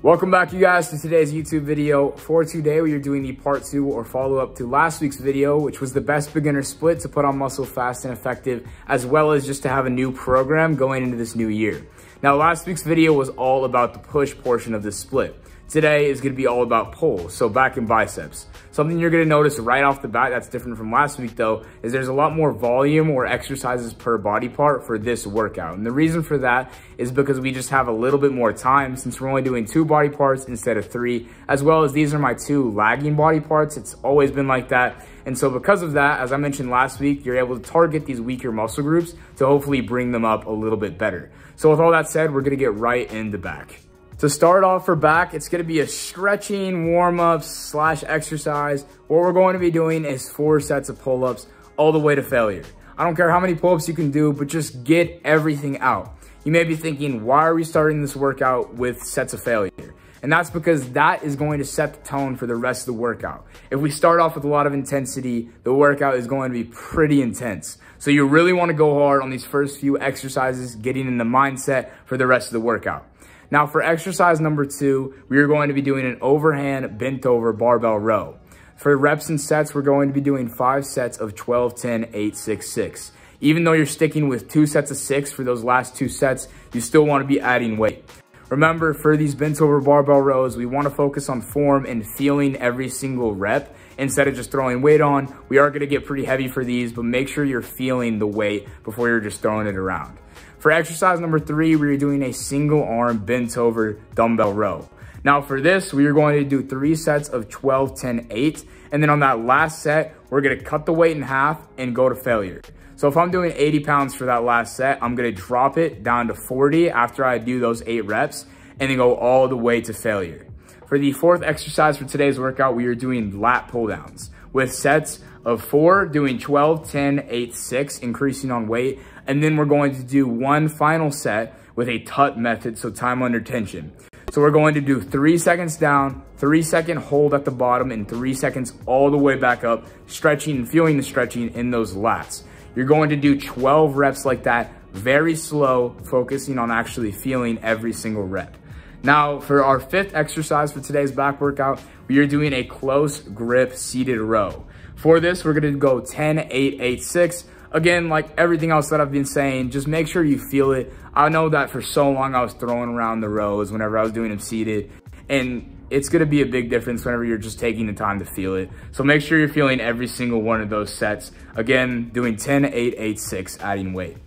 Welcome back, you guys, to today's YouTube video. For today, we are doing the part 2 or follow-up to last week's video, which was the best beginner split to put on muscle fast and effective, as well as just to have a new program going into this new year. Now, last week's video was all about the push portion of this split. Today is going to be all about pull, so back and biceps. Something you're going to notice right off the bat that's different from last week, though, is there's a lot more volume or exercises per body part for this workout. And the reason for that is because we just have a little bit more time since we're only doing 2 body parts instead of 3, as well as these are my 2 lagging body parts. It's always been like that. And so because of that, as I mentioned last week, you're able to target these weaker muscle groups to hopefully bring them up a little bit better. So with all that said, we're going to get right into back. To start off for back, it's going to be a stretching warm-up / exercise. What we're going to be doing is 4 sets of pull-ups all the way to failure. I don't care how many pull-ups you can do, but just get everything out. You may be thinking, why are we starting this workout with sets of failure? And that's because that is going to set the tone for the rest of the workout. If we start off with a lot of intensity, the workout is going to be pretty intense. So you really want to go hard on these first few exercises, getting in the mindset for the rest of the workout. Now for exercise number 2, we are going to be doing an overhand bent over barbell row. For reps and sets, we're going to be doing 5 sets of 12, 10, 8, 6, 6. Even though you're sticking with 2 sets of 6 for those last 2 sets, you still want to be adding weight. Remember, for these bent over barbell rows, we want to focus on form and feeling every single rep instead of just throwing weight on. We are going to get pretty heavy for these, but make sure you're feeling the weight before you're just throwing it around. For exercise number 3, we are doing a single arm bent over dumbbell row. Now for this, we are going to do 3 sets of 12, 10, 8. And then on that last set, we're going to cut the weight in half and go to failure. So if I'm doing 80 pounds for that last set, I'm going to drop it down to 40 after I do those 8 reps and then go all the way to failure. For the 4th exercise for today's workout, we are doing lat pull downs with sets of 4, doing 12, 10, 8, 6, increasing on weight. And then we're going to do 1 final set with a TUT method, so time under tension. So we're going to do 3 seconds down, 3-second hold at the bottom, and 3 seconds all the way back up, stretching and feeling the stretching in those lats. You're going to do 12 reps like that, very slow, focusing on actually feeling every single rep. Now, for our 5th exercise for today's back workout, we are doing a close grip seated row. For this, we're going to go 10, 8, 8, 6. Again, like everything else that I've been saying, just make sure you feel it. I know that for so long I was throwing around the rows whenever I was doing them seated, and it's going to be a big difference whenever you're just taking the time to feel it. So make sure you're feeling every single one of those sets. Again, doing 10, 8, 8, 6, adding weight.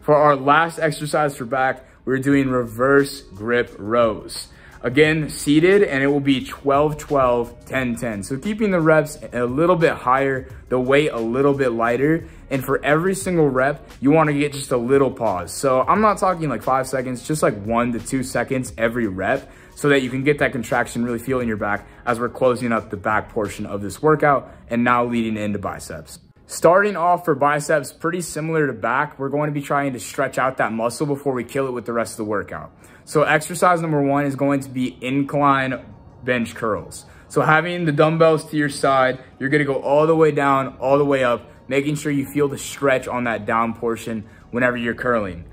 For our last exercise for back, we're doing reverse grip rows. Again, seated, and it will be 12, 12, 10, 10. So keeping the reps a little bit higher, the weight a little bit lighter. And for every single rep, you want to get just a little pause. So I'm not talking like 5 seconds, just like 1 to 2 seconds every rep so that you can get that contraction, really feel in your back as we're closing up the back portion of this workout and now leading into biceps. Starting off for biceps, pretty similar to back, we're going to be trying to stretch out that muscle before we kill it with the rest of the workout. So exercise number 1 is going to be incline bench curls. So having the dumbbells to your side, you're going to go all the way down, all the way up, making sure you feel the stretch on that down portion whenever you're curling.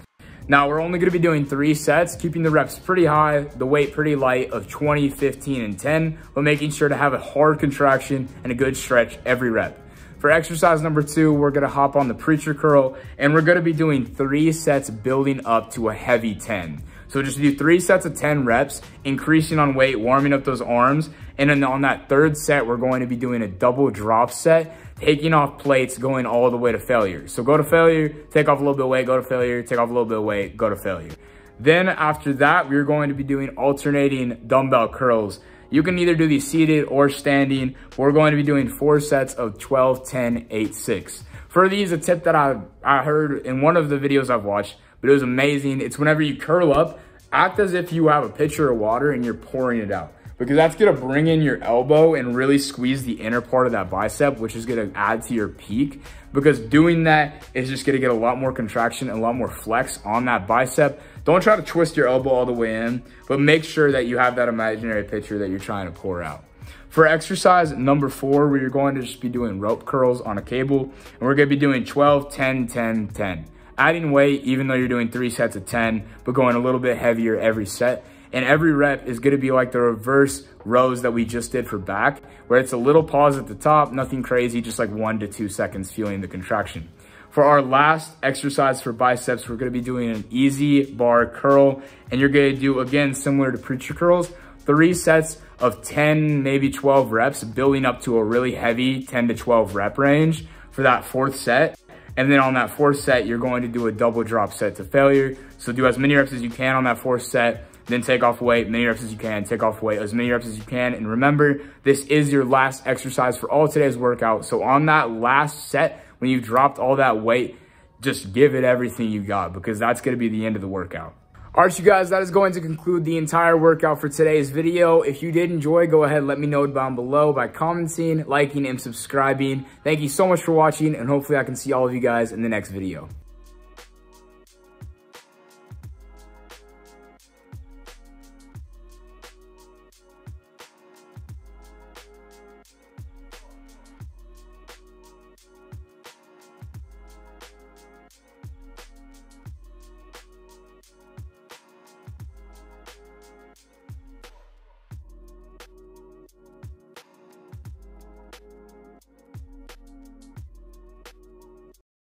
Now we're only going to be doing 3 sets, keeping the reps pretty high, the weight pretty light of 20, 15, and 10, but making sure to have a hard contraction and a good stretch every rep. For exercise number 2, we're going to hop on the preacher curl, and we're going to be doing 3 sets building up to a heavy 10. So just do 3 sets of 10 reps, increasing on weight, warming up those arms. And then on that 3rd set, we're going to be doing a double drop set, taking off plates, going all the way to failure. So go to failure, take off a little bit of weight, go to failure, take off a little bit of weight, go to failure. Then after that, we're going to be doing alternating dumbbell curls. You can either do these seated or standing. We're going to be doing 4 sets of 12, 10, 8, 6. For these, a tip that I heard in one of the videos I've watched, but it was amazing. It's whenever you curl up, act as if you have a pitcher of water and you're pouring it out, because that's gonna bring in your elbow and really squeeze the inner part of that bicep, which is gonna add to your peak, because doing that is just gonna get a lot more contraction and a lot more flex on that bicep. Don't try to twist your elbow all the way in, but make sure that you have that imaginary pitcher that you're trying to pour out. For exercise number 4, we're going to just be doing rope curls on a cable, and we're gonna be doing 12, 10, 10, 10. Adding weight, even though you're doing 3 sets of 10, but going a little bit heavier every set. And every rep is gonna be like the reverse rows that we just did for back, where it's a little pause at the top, nothing crazy, just like 1 to 2 seconds feeling the contraction. For our last exercise for biceps, we're gonna be doing an easy bar curl, and you're gonna do, again, similar to preacher curls, 3 sets of 10, maybe 12 reps, building up to a really heavy 10 to 12 rep range for that 4th set. And then on that 4th set, you're going to do a double drop set to failure. So do as many reps as you can on that 4th set, then take off weight, many reps as you can, take off weight, as many reps as you can. And remember, this is your last exercise for all today's workout. So on that last set, when you've dropped all that weight, just give it everything you got, because that's gonna be the end of the workout. All right, you guys, that is going to conclude the entire workout for today's video. If you did enjoy, go ahead and let me know down below by commenting, liking, and subscribing. Thank you so much for watching, and hopefully I can see all of you guys in the next video.